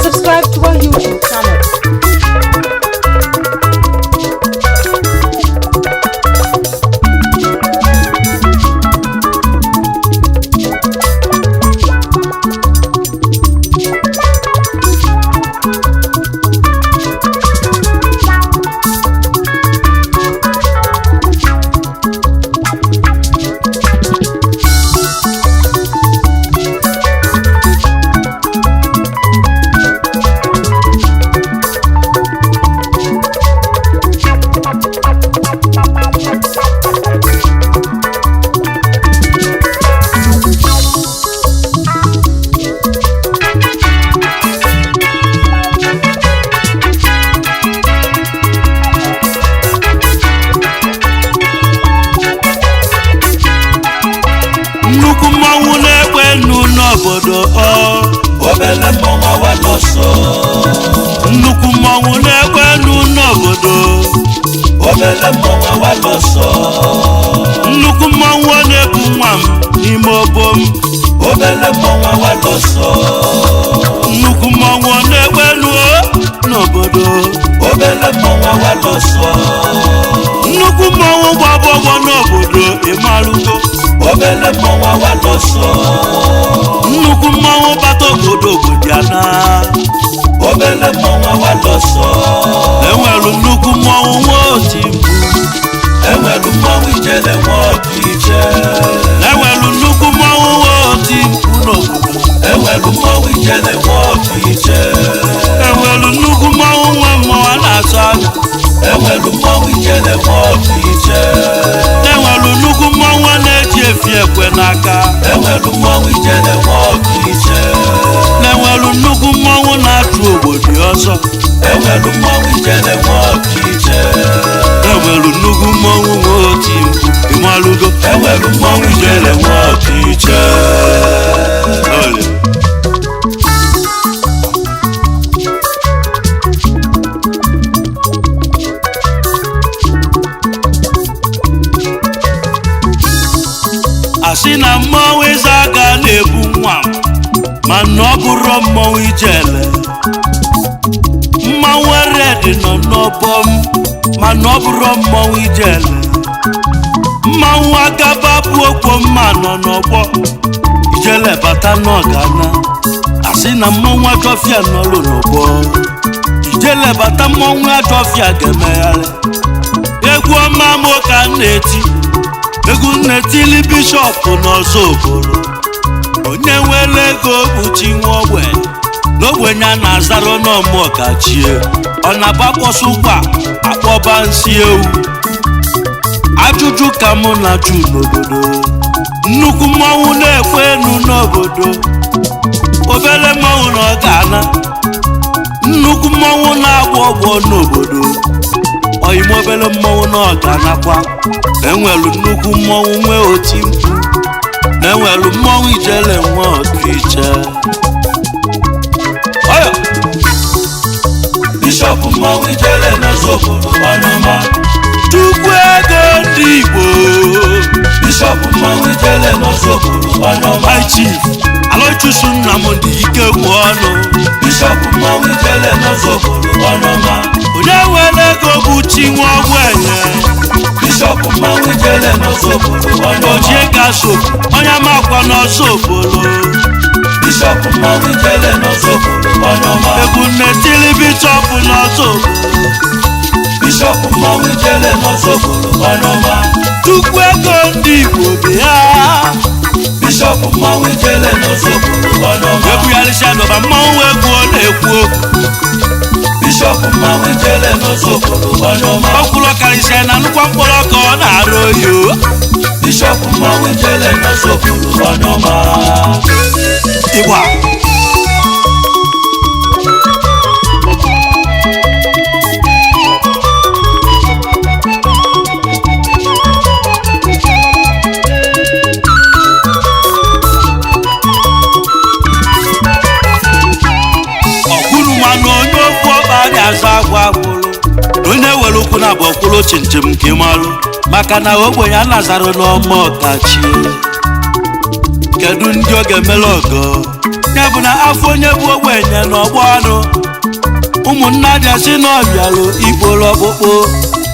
Subscribe to our YouTube channel. Obele mmanwu waloso nnukwu mmanwu na-ekwe n'obodo obele mmanwu waloso nnukwu mmanwu na-ebu nwa m n'ime obom obele mmanwu waloso nnukwu mmanwu na-ekwe n'obodo obele mmanwu waloso nnukwu mmanwu gbagbo n'obodo ịmalugo obele mmanwu waloso nnukwu mmanwu bata obodo Godiana obele mmanwu waloso enwelu nnukwu mmanwu nwotimbu enwelu mmanwu Ijele nwotiche enwelu nnukwu mmanwu nwotimbu n'obodo enwelu mmanwu Ijele nwotiche enwelu nnukwu mmanwu nwe mmanwu na-atụ anya enwelu mmanwu Ijele nwotiche enwelu nnukwu mmanwu na-eji efi ekwe n'aka enwelu mmanwu Ijele nwotiche enwelu nnukwu mmanwu na-atụ obodo ọzọ enwelu mmanwu Ijele nwotiche enwelu nnukwu mmanwu nwotimbu ịmalugo enwelu mmanwu Ijele nwotiche asị na mmanwu Izaga na-ebu nwa mana ọ bụrụ mmanwu Ijele mmanwu Red nọ n'ọbọ m mana ọ bụrụ mmanwu Ijele mmanwu Agaba bụ okwo mma nọ n'ọgbọ Ijele bata n'ọgana asị na mmanwu Ajọfịa nọlụ n'ọgbọ Ijele bata mmanwu Ajọfịa ga-emegharị egwu ọma m ka na-eti egwu na-etili bishọp n'Ozubulu Onyenwe ego kpuchi nwa ogbenye n'ogbenye a na-azara n'ọmụọ kachie ọ na-agbakpọsụ ụkwa akpọba nsị ewu ajụjụ ka mụ na-ajụ n'obodo nnukwu mmanwu na-ekwe enu n'obodo obere mmanwu na ọ ga-ana nnukwu mmanwu na-agwọ ọgwọ n'obodo oyime obere mmanwu na ọ ga-anakwa enwelu nnukwu mmanwu nwee oti mkpu na enwelu mmanwu Ijele nwotiche oyo bishop mmanwu Ijele n'Ozubulu ọnụma Chukwu ego ndị Igbo bishop mmanwu Ijele n'Ozubulu ọnụma chief Aloychukwu Nnamdi ike kwụ ọnụ bishop mmanwu Ijele n'Ozubulu ọnụma Onyenwe ego bụ chi nwa ogbenye bishop mmanwu Ijele n'Ozubulu ọnụma Ojie Gaso onye makwa n'Ozubulu bishop mmanwu Ijele n'Ozubulu ọnụma egwu na-etili bishop n'Ozubulu bishop mmanwu Ijele n'Ozubulu ọnụma Chukwu ego ndị Igbo bịa bishop mmanwu Ijele n'Ozubulu ọnụma ebugharịsịa n'ọba mmanwu egwu ọ na-ekwu okwu bishop mmanwu Ijele n'Ozubulu ọnụma ọkwụlọ karịsịa na nnukwu mkpụrụ ọka ọ na-arụ oyi bishop mmanwu Ijele n'Ozubulu ọnụma Igba ọkwụrụ ma na onye okwu ọba dị aza agwa gwụrụ na bokwulo chinchem nke malu maka na ogbenye anazaro n'ọma ọkachi kedu ndị ọ ga-emele ọgọ ya bụ na afọ onye bụ ogbenye n'ọgbọ anụ ụmụnna dị asị na ọbịalụ igboro ọkpụkpụ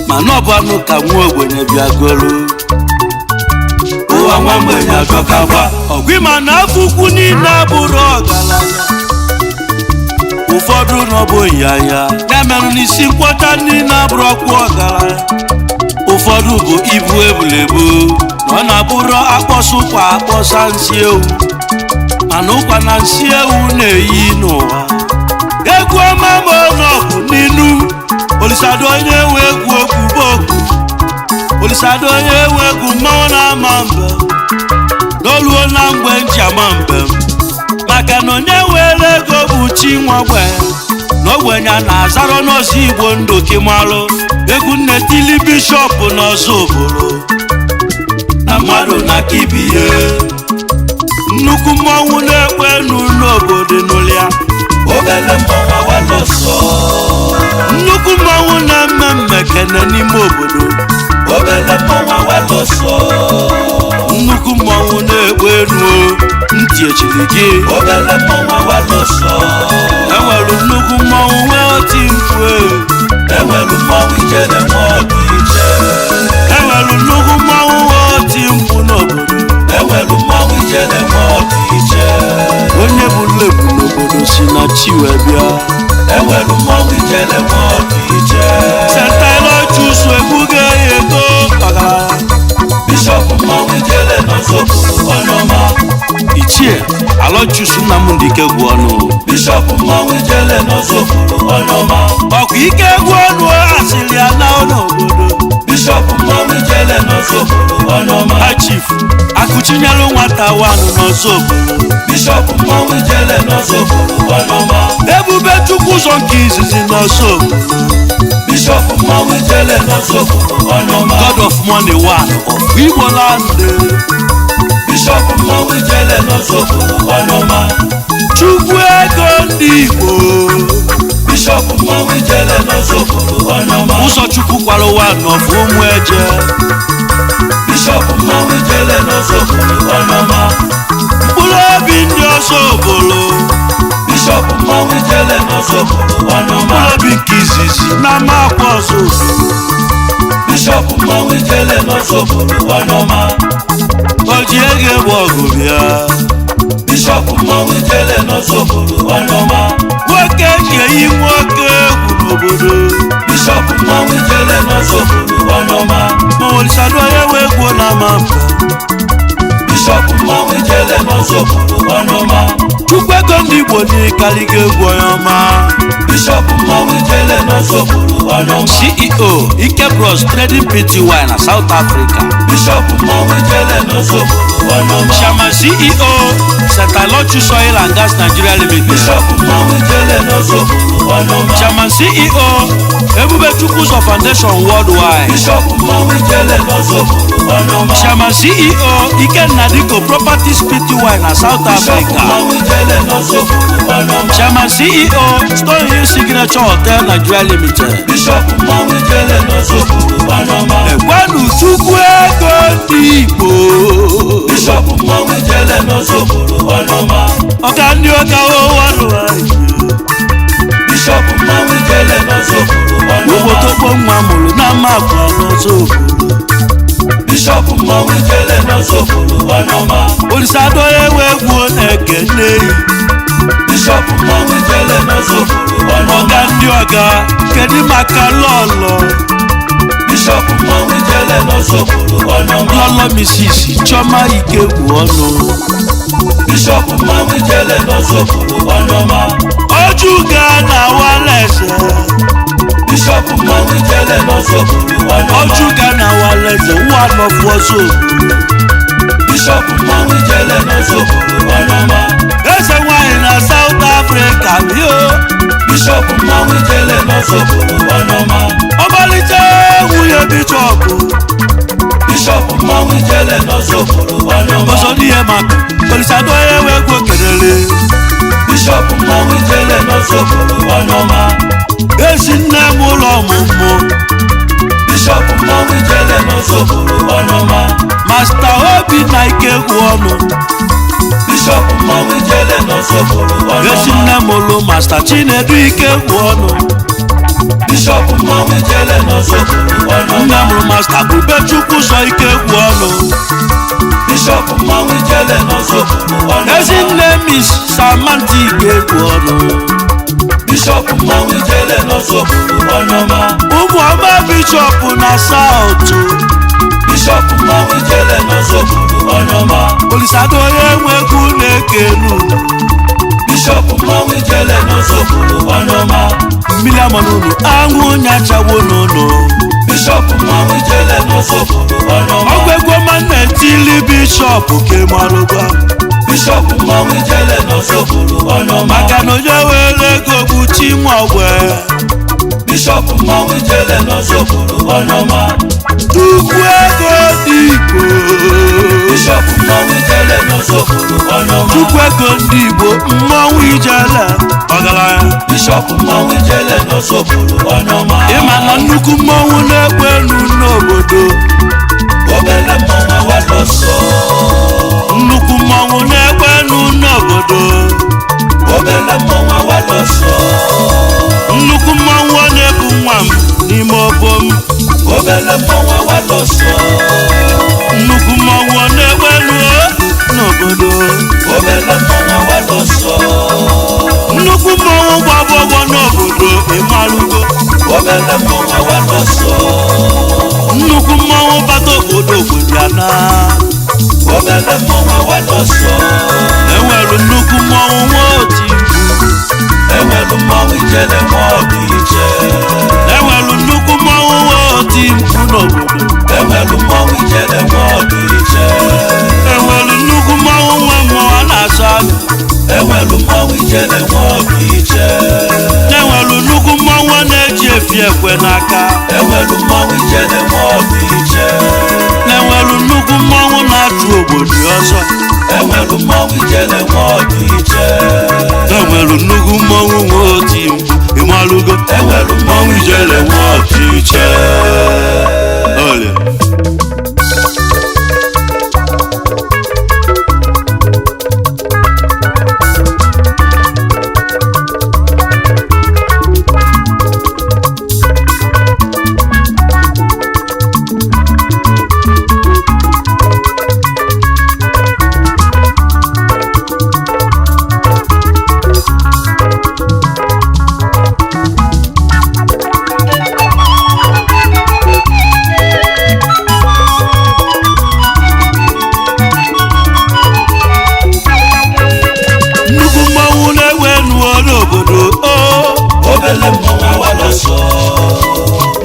ma na ọbụ anụ ka nwa ogbenye bịagoro ụwa nwa mgbenye ajọkakwa ọgwụ ma na afọ ukwu niile abụrụ ọgaranya ụfọdụ n'ọbụ ịnyanya ya merụ n'isi nkwọcha niile abụrụ ọkpụ ọgaranya ụfọdụ bụ ibu ebulebu na ọ na-abụrụ akpọsụ kwa akpọsa nsị ewu mana ụkwa na nsị ewu na-eyi n'ụwa egwu ọma ma n'ọbụ n'inu Olisadoo onye nwe egwu okwu boku Olisadoo onye nwe egwu mmanwụ na-ama mbe n'oluo na mgbe nji ama mbem maka na onye were ego bụ chi nwa ogbenye na ogbenye na-azara n'ọzọ Igbo ndụ kimalụ egwu nnetili bishọp na Ozubulu na mmadụ na kibiye nnukwu mmọnwụ na-ekwe n'obodo n'ụlịa obele mmọnwụ awalọsọ nnukwu mmọnwụ na-eme mmekene n'ime obodo obele mmọnwụ awalọsọ nnukwu mmọnwụ na-ekwe ntị echiri gị obele mmọnwụ awalọsọ enwere nnukwu mmọnwụ nwee oti mkpu enwere mmọnwụ Ijele nwe ọdụ ije enwere nnukwu mmọnwụ nwee oti mkpu n'obodo enwere mmọnwụ Ijele nwe ọdụ ije onye bụ nlebu n'obodo si na chi wee bịa enwere mmọnwụ Ijele nwe ọdụ ije sentailo chusu egbuge ya ego ọgaranya bishọp mmanwụ Ijele na Ozubulu ọnụọma ichie alọchusu Nnamdị Egwu ọnụ bishọp mmanwụ Ijele na Ozubulu ọnụọma ọkwa ike egwu ọnụ asịrị ya na n'obodo bishọp mmanwụ Ijele na Ozubulu ọnụọma chief akụchinyelu nwata wanụ na Ozubulu bishọp mmanwụ Ijele na Ozubulu ọnụọma ebube chukwu ụzọ nke izizi na Ozubulu bishọp mmanwụ Ijele na Ozubulu ọnụọma God of money one of Igbo land bishọp mmanwụ Ijele na Ozubulu ọnụọma chukwu ego ndị Igbo bishọp mmanwụ Ijele na Ozubulu ọnụọma ụzọ chukwu kwara one of ụmụ eje bishọp mmanwụ Ijele na Ozubulu ọnụọma mkpụrụ obi ndị Ozubulu bishọp mmanwụ Ijele na Ozubulu ọnụọma mkpụrụ obi nke izizi na makwa Ozubulu bishọp mmanwụ Ijele na Ozubulu ọnụọma oji ego egbe ọgụ bịa bishọp mmanwụ Ijele na Ozubulu ọnụọma nwoke ga-eyi nwoke egwu n'obodo bishọp mmanwụ Ijele na Ozubulu ọnụọma ma Olisadoo onye nwe egwu na-ama mba bishọp mmanwụ Ijele na Ozubulu ọnụọma chukwu ego ndị Igbo n'ịkarịga egwu onye ọma bishọp mmanwụ Ijele na Ozubulu ọnụọma CEO Ike Bros Trading Pty na South Africa bishọp mmanwụ Ijele na Ozubulu ọnụọma chairman CEO Sentalochus Oil and Gas Nigeria Limited bishọp mmanwụ Ijele na Ozubulu ọnụọma chairman CEO Ebube Chukwu ụzọ Foundation Worldwide bishọp mmanwụ Ijele na Ozubulu ọnụọma chairman CEO Ikenna Diko Properties Pty na South Africa chairman CEO Stone Hill Signature Hotel Nigeria Limited bishọp mmanwụ Ijele na Ozubulu ọnụọma egwenu chukwu ego ndị Igbo bishọp mmanwụ Ijele na Ozubulu ọnụọma ọka ndị ọka ọrụ bishọp mmanwụ Ijele na Ozubulu ọnụọma ụbọtọkpọ nwa mụrụ na makwa n'Ozubulu bishọp mmanwụ Ijele na Ozubulu ọnụọma Olisadoo enwe egwu na-ekene bishọp mmanwụ Ijele na Ozubulu ọnụọma ọga ndị ọga kedu maka lọlọ bishọp mmanwụ Ijele na Ozubulu ọnụọma lọlọ Mrs. Chioma Ikegwu ọnụ bishọp mmanwụ Ijele na Ozubulu ọnụọma ojuga na waleze bishọp mmanwụ Ijele na Ozubulu ọnụọma ojuga na waleze one of Ozubulu bishọp mmanwụ Ijele na Ozubulu ọnụọma eze nwanyị na South Africa yo bishọp mmanwụ Ijele na Ozubulu ọnụọma ọmalite nwunye bishọp bishọp mmanwụ Ijele na Ozubulu ọnụọma ọzọ n'ihe maka Olisadoo enwe egwu kelele bishọp mmanwụ Ijele na Ozubulu ọnụọma ezi nne m ụlọ ọmụmụ n'Ozubulu Onoma Master Obi na ike egwu ọnụ Bishop Mmanwu Ijele n'Ozubulu Onoma Ezinne mụlụ Master Chinedu ike egwu ọnụ Bishop Mmanwu Ijele n'Ozubulu Onoma Nne mụrụ Master Bubechukwu sọ ike egwu ọnụ Bishop Mmanwu Ijele n'Ozubulu Onoma Ezinne Miss Samantha ike egwu ọnụ Bishop Mmanwu Ijele n'Ozubulu Onoma Ụmụọma Bishop na South Bishop Mmanwu Ijele n'Ozubulu Onoma Olisadoo Onyenwe Egwu na-ekenu Bishop Mmanwu Ijele n'Ozubulu Onoma mmiri amanunu anwụ nyachawo n'ụlọ Bishop Mmanwu Ijele n'Ozubulu Onoma ọgwegwo manetili Bishop kemalụgwa Bishop Mmanwu Ijele n'Ozubulu Onoma maka na onye were ego bụ Chinwagwe Bishop Mmanwu Ijele n'Ozubulu Onoma Chukwu ego ndị Igbo Bishop Mmanwu Ijele n'Ozubulu Onoma Chukwu ego ndị Igbo Mmanwu Ijele ọgaranya Bishop Mmanwu Ijele n'Ozubulu Onoma ịma na nnukwu mmanwụ na-ekwe enu n'obodo obele mmanwụ awalọsọ nnukwu mmanwụ na-ekwe enu n'obodo obele mmanwụ awalọsọ nnukwu mmanwụ na-ebu nwa m n'ime obom obele mmanwụ awalọsọ nnukwu mmanwụ na-ekwe enu n'obodo obele mmanwụ awalọsọ nnukwu mmanwụ gbagbo n'obodo ịmalụgo obele mmanwụ awalọsọ nnukwu mmanwụ bata obodo obodo obele mmanwụ awalọsọ enwere nnukwu mmanwụ nwoti enwere mmanwụ Ijele nwọdụ iche enwere nnukwu mmanwụ nwoti mkpu n'obodo enwere mmanwụ Ijele nwọdụ iche enwere nnukwu mmanwụ nwe mmụọ a na-asọ agụ enwere mmanwụ Ijele nwọdụ iche enwere nnukwu mmanwụ na-eji efi ekwe n'aka enwere mmanwụ Ijele nwọdụ iche enwere nnukwu mmanwụ na-achụ obodo ọzọ enwere mmanwụ Ijele nwọdụ iche enwere nnukwu mmanwụ nwoti mkpu ịmalụgo enwere mmanwụ Ijele nwọdụ iche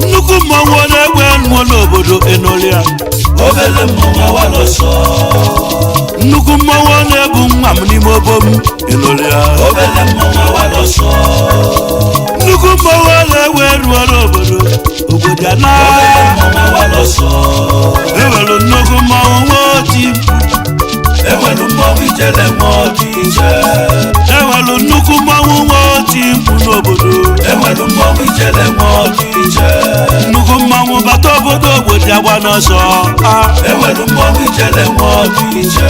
nnukwu mmanwụ na-egwe mmụọ n'obodo enolia obele mmanwụ awalọsọ nnukwu mmanwụ na-ebu nwa m n'ime obom enolia obele mmanwụ awalọsọ nnukwu mmanwụ na-egwe ruo n'obodo obodo ana obele mmanwụ awalọsọ enwere nnukwu mmanwụ nwoti enwere mmanwụ Ijele nwọdụ iche enwere nnukwu mmanwụ nwoti mkpu n'obodo enwere mmanwụ Ijele nwọdụ iche nnukwu mmanwụ bata obodo obodo agba n'ọsọ enwere mmanwụ Ijele nwọdụ iche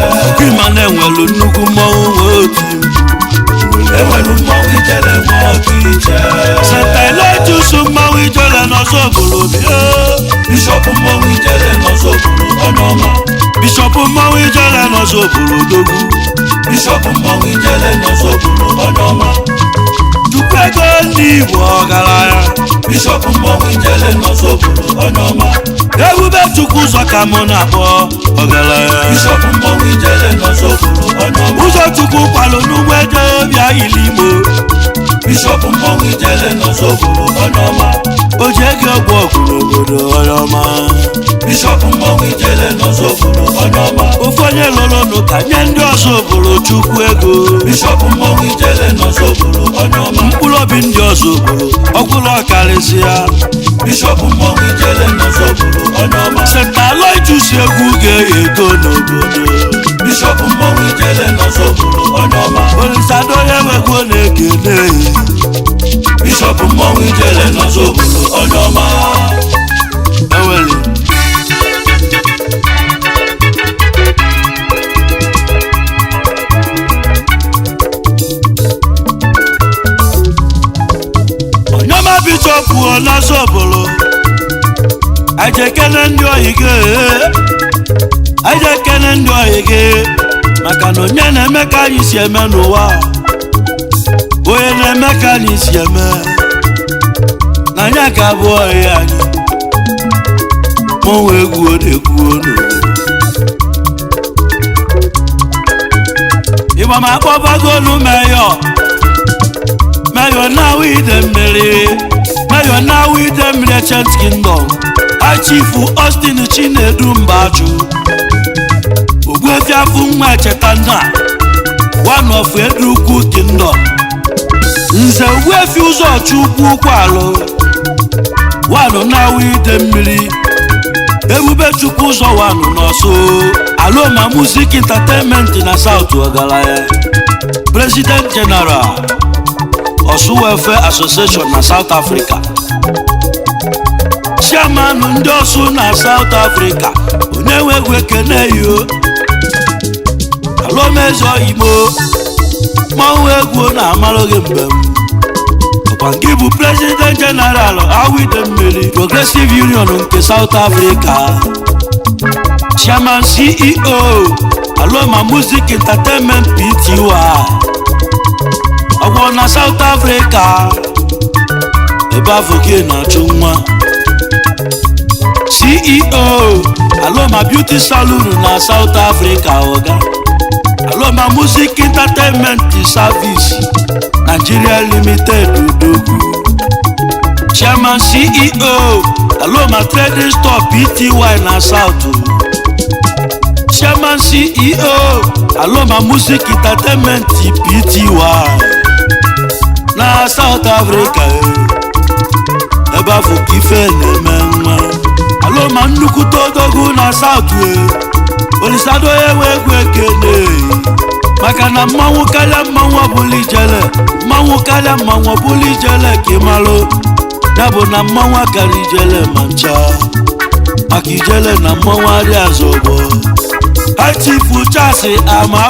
ịma na enwere nnukwu mmanwụ nwoti enwere mmanwụ Ijele nwọdụ iche seteletusu mmanwụ Ijele n'Ozubulu Bishop Mmanwu Ijele n'Ozubulu Onoma Bishop Mmanwu Ijele n'Ozubulu Odogwu Bishop Mmanwu Ijele n'Ozubulu Onoma Chukwu ego ndị Igbo ọgaranya Bishop Mmanwu Ijele n'Ozubulu Onoma Ebube Chukwu ụzọ ka mụ na-akpọ ọgaranya Bishop Mmanwu Ijele n'Ozubulu Onoma ụzọ Chukwu kwalụ n'ugbo eje bịa Ilimo Bishop Mmanwu Ijele n'Ozubulu Onoma oji ego ọgwụ ọgwụ n'obodo Onoma Bishop Mmanwu Ijele n'Ozubulu Onoma ofu onye lụrụ n'ụka nye ndị Ozubulu Chukwu ego Bishop Mmanwu Ijele n'Ozubulu Onoma mkpụrụ obi ndị Ozubulu ọkwụrụ ọkarịsịa Bishop Mmanwu Ijele n'Ozubulu Onoma setaloitusi egwu ga-eto n'obodo Bishop Mmanwu Ijele n'Ozubulu Onoma Olisadoo Onyenwe Egwu na-ekele Bishop Mmanwu Ijele n'Ozubulu Onoma eweli Bishop Ozubulu aje kene ndị oyige aje kene ndị oyige maka na onye na-eme ka anyị si eme n'ụwa onye na-eme ka anyị si eme na anya ka bụ oyi anyị mụnwe egwu na-ekwu onu ịgba ma akpọbagonu meyo now with them Mayo now with them Merchant Kingdom I Chief Austin Chinedu Mbaju Ogwefiafu nwa Chetanda one of Edruku Kingdom Nze Ogwefi ụzọ Chukwu kwalo one now with them Ebube Chukwu ụzọ one n'ọsọ Aloma Music Entertainment na South Ogalaya President General Osu Welfare Association na South Africa Chairman ndị Osu na South Africa Onyenwe Egwu ekene yo Alomezo Imo Nmanwu Egwu na amaloge mbem Okwangi bụ President General Awide Mmiri Progressive Union nke South Africa Chairman CEO Aloma Music Entertainment Pty Agwa na South Africa ebe afọke na-achụ nwa CEO Aloma Beauty Salon na South Africa oga Aloma Music Entertainment Service Nigeria Limited Udogu Chairman CEO Aloma Trading Store Pty na South Chairman CEO Aloma Music Entertainment Pty na South Africa ebe afọ ife na-eme nwa Aloma nnukwu todogu na South Olisadoo enwe egwu ekene maka na mmanwụ karịa mmanwụ ọbụla Ijele mmanwụ karịa mmanwụ ọbụla Ijele ka ịmalụ ya bụ na mmanwụ akara Ijele ma ncha maka Ijele na mmanwụ arị azọgbo Chifu Chasi ama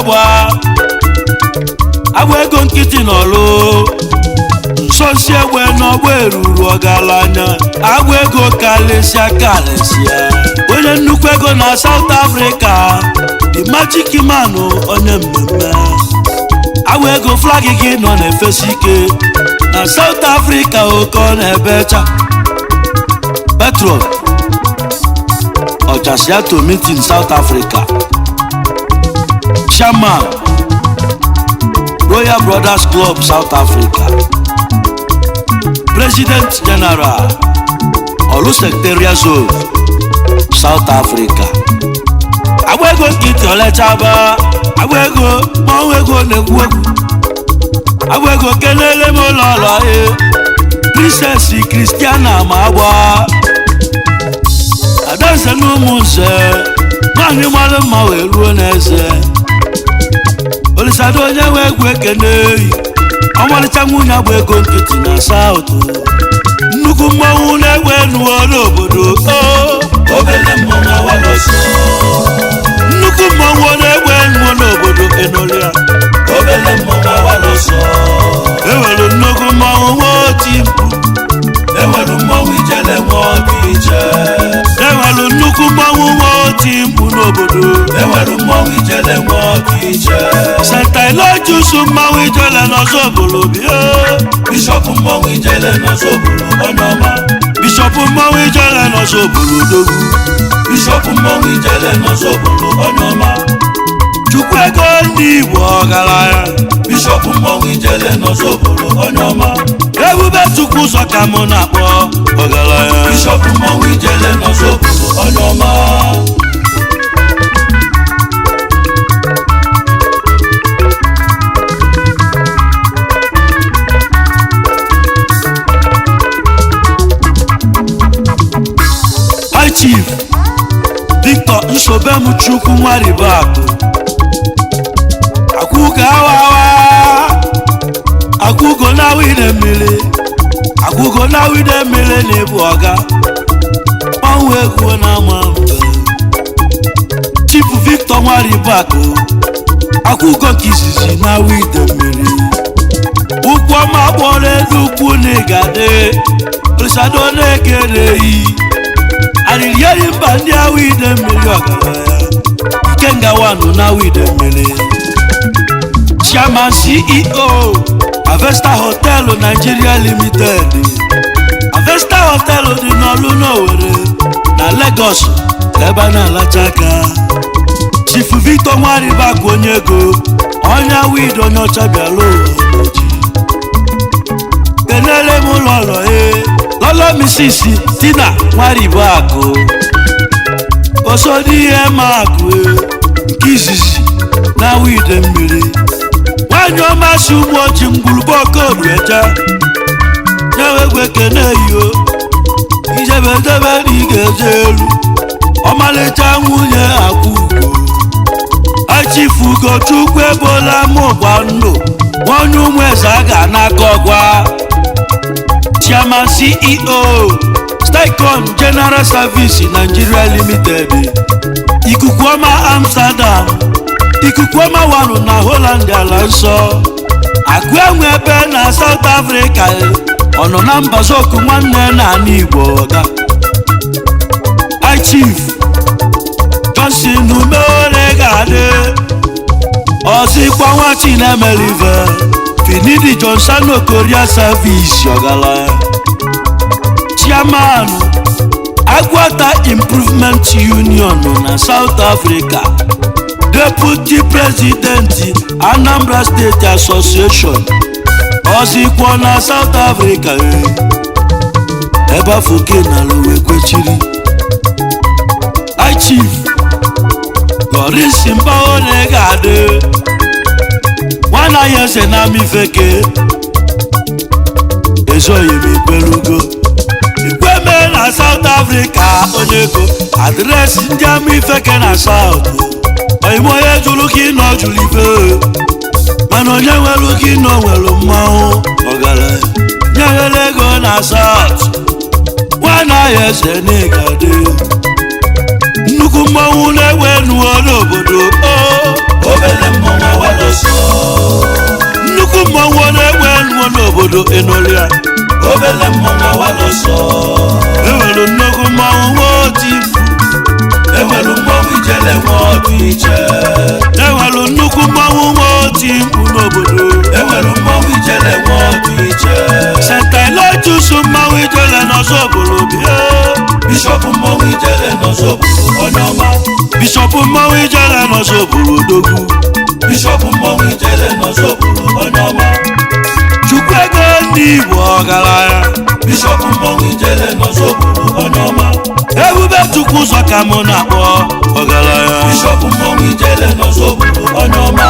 agba ego nkịtị n'ọlụ nsonsi egbe n'ọgbọ eruru ọgaranya agba ego kalịsịa onye nnukwu ego na South Africa the magic man onye mmemme agba ego flag gị nọ na-efesi ike na South Africa oke ọ na-ebecha petrol ọchasịa to meet in South Africa Chairman Royal Brothers Club South Africa President General Olu Secretariat Zone South Africa agba ego nkịtị olechaba agba ego mmanwụ ego na-ekwu egwu agba ego kelele m ụlọọlọ Princess Christiana ma agba adanze n'ụmụ nze nwaanyị mara mma wee ruo n'eze Olisadoo Onyenwe Egwu ekene ọmalịcha nwunye agba ego nkịtị na South nnukwu mmanwụ na-egbe nuo n'obodo obele mmanwụ awaloso nnukwu mmanwụ na-egbe nuo n'obodo enolia obele mmanwụ awaloso ewelu nnukwu mmanwụ nwoti ewelu mmanwụ Ijele nwoti ije ewelu nnukwu mmanwụ nwoti mkpu n'obodo ewelu mmanwụ Ijele nwoti ije Sentailojusu mmanwụ Ijele n'Ozubulu bịa Bishop mmanwụ Ijele n'Ozubulu ọnọma Bishop mmanwụ Ijele n'Ozubulu dogu Bishop mmanwụ Ijele n'Ozubulu ọnọma Chukwu ego ndị Igbo ọgaranya Bishop mmanwụ Ijele n'Ozubulu ọnọma Ebube Chukwu ụzọ ka mụ na-akpọ ọgaranya Bishop mmanwụ Ijele n'Ozubulu ọnọma Chief Victor Nsobem Chukwu Nwaribakụ Akwụgo awawa Akwụgo na wide mmiri Akwụgo na wide mmiri na-ebu ọga Mmanwụ Egwu na-ama mbe Chief Victor Nwaribakụ Akwụgo kizizi na wide mmiri Ụkwụ ọma kpọrọ elu ukwu n'Igade Olisadoo na-ekereghị arịrị eri mba ndị awụ ide mmiri ọgaranya Ikenga wanụ na awụ ide mmiri Chairman CEO Avesta Hotel Nigeria Limited Avesta Hotel dị n'Ọlụ n'Owerri na Lagos ebe a na-alacha aka Chief Victor Nwaribakụ onye ego onye awụ ide onye ọcha bịara ụwa kenele m lọlọ lọlọ Mrs. Tina Nwaribakụ osodi ihe makụ nke izizi na awụ ide mmiri nwanyị ọmasị ụmụ oji ngwurugbo okodu eje na-ewegwe kene iyo ijebedebe na ị ga-eje elu ọmalịcha nwunye akwụ ugo Chief Ugochukwu ebola mụgba ndụ onye ụmụ eze a ga n'aka ọgwa Chairman CEO Sticon General Service Nigeria Limited ikuku ọma Amsterdam ikuku ọma wanụ na Holland ala nsọ akụ enwe ebe na South Africa ọ nọ na mbazoku nwanne na ala Igbo ọga Chief Johnson umere ga-adị ọzịkwa nwa Chinemelive Finidi Johnson Korea Service ọgala Chairman Agwata Improvement Union na South Africa Deputy President Anambra State Association ọzịkwa na South Africa ebe afọke na lowe kwechiri Chief Lawrence Mbaone ga-adị nwana ya eze na mifeke ezoghị m ikpelugo ikweme na South Africa onye ego adreesị ndị ama ifeke na South oyimo onye jụrụ ka ịnọ jụrụ ife mana onye nwere ka ịnọ nwere mmanwụ ọgaranya nyeghere ego na South nwana ya eze na ịgadị nnukwu mmanwụ na-ewe nuo n'obodo obele mmanwụ awaloso nnukwu mmanwụ na-ewe nuo n'obodo enolia obele mmanwụ awaloso enwere nnukwu mmanwụ nwoti enwere mmanwụ ijele nwoti iche enwere nnukwu mmanwụ nwoti mkpu n'obodo enwere mmanwụ ijele nwoti iche sentailotus mmanwụ ijele n'Ozubulu bịa Bishop Mmanwu Ijele n'Ozubulu onye ọma Bishop Mmanwu Ijele n'Ozubulu odogwu Bishop Mmanwu Ijele n'Ozubulu onye ọma Chukwu ego ndị Igbo ọgaranya Bishop Mmanwu Ijele n'Ozubulu onye ọma Ebube Chukwu ụzọ ka mụ na-akpọ ọgaranya Bishop Mmanwu Ijele n'Ozubulu onye ọma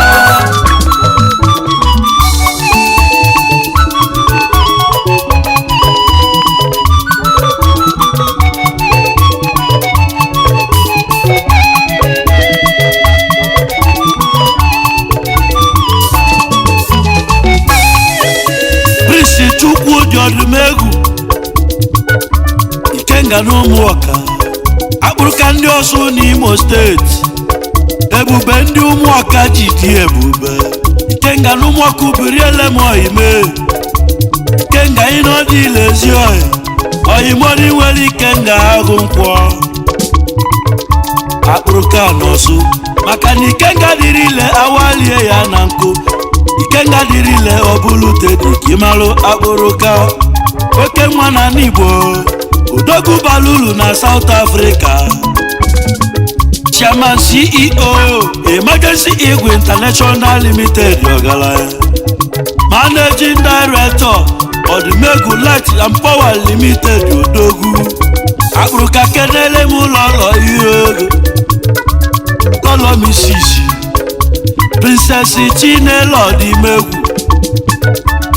Chukwu dị ọdụmegwu Ikenga n'Ụmụọka akpụrụka ndị Ọsụ n'Imo steeti ebube ndị Ụmụọka ji dị ebube Ikenga n'Ụmụọka ubiriele m oyime Ikenga ịnọdụ ilezi oyi oyimodi nwere Ikenga agụ nkwọ akpụrụka n'Ọsụ maka na Ikenga dịrị ile awalie ya na nkụ Ikenga dịrị ile ọbụlụ tedi kimalụ akpụrụka oke nwa na n'Igbo odogwu balulu na South Africa Chairman CEO Emergency Egwu International Limited ọgaranya Managing Director Odumegwu Light and Power Limited odogwu akpụrụka kenele m ụlọ ihe ego lọlọ Mrs. Princess Chinelo Odimegwu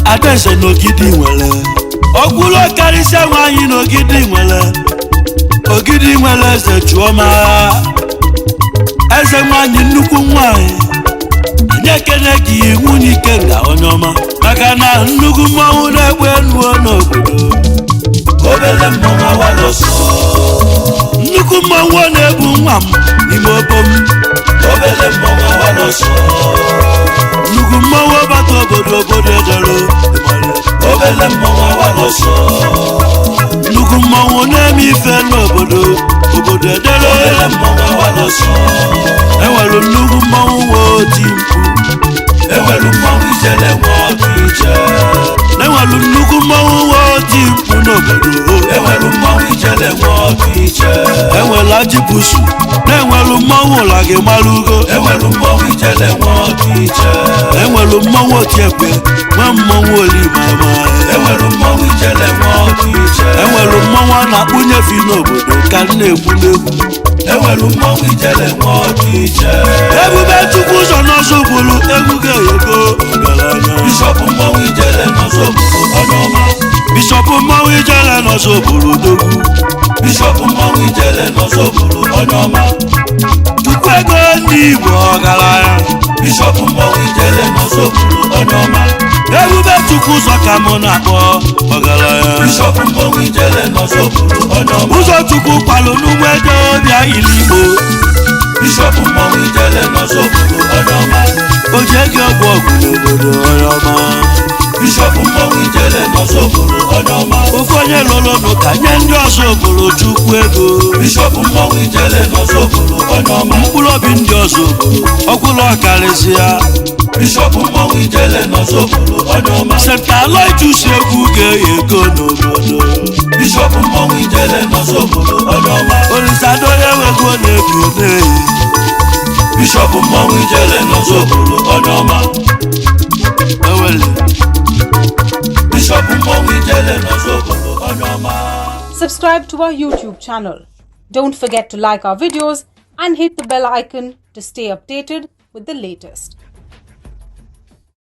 Adaeze n'Ogidi nwere Ogwulu karịsịa nwaanyị n'Ogidi nwere eze Chuoma eze nwaanyị nnukwu nwaanyị anyị ekene gị nwunye Ikenga onye ọma maka na nnukwu mmanwụ na-egbe enuo n'obodo obele mmanwụ awaloso nnukwu mmanwụ na-egbu nwa m n'ime obom obele mmanwụ awaloso nnukwu mmanwụ bata obodo ejere obele mmanwụ awaloso ife n'obodo edele enwere nnukwu mmanwụ nwe oti mkpu enwere nnukwu mmanwụ nwe oti mkpu n'obodo enwere ajibusu na-enwere mmanwụ ụla gị malugo enwere mmanwụ otiekpe nwe mmanwụ olimama enwere mmanwụ a na-akpụnyefi n'obodo ka m na-egbu n'egwu ebube chukwu ụzọ n'Ozubulu egwu ga-eyego Bishop Nmanwu Ijele n'Ozubulu dogwu chukwu ego ndị Igbo ọgaranya ebube chukwu ụzọ ka mụ na-akpọ ọgaranya ụzọ chukwu kwalụ n'ugbo ego bịa ili Igbo o ji ego ọgwụ n'obodo ọma ofu onye lụrụ n'ụka nye ndị Ozubulu chukwu ego mkpụrụ obi ndị Ozubulu ọkwụlụ ọkarịsịa Senta Aloysidu egwu ga-eyego n'obodo Olisadoo ewego na-ebi omeyi Bishop Nmanwu Ijele n'Ozubulu onye ọma Bishop Nmanwu Ijele n'Ozubulu onye ọma. Subscribe to our YouTube channel. Don't forget to like our videos and hit the bell icon to stay updated with the latest.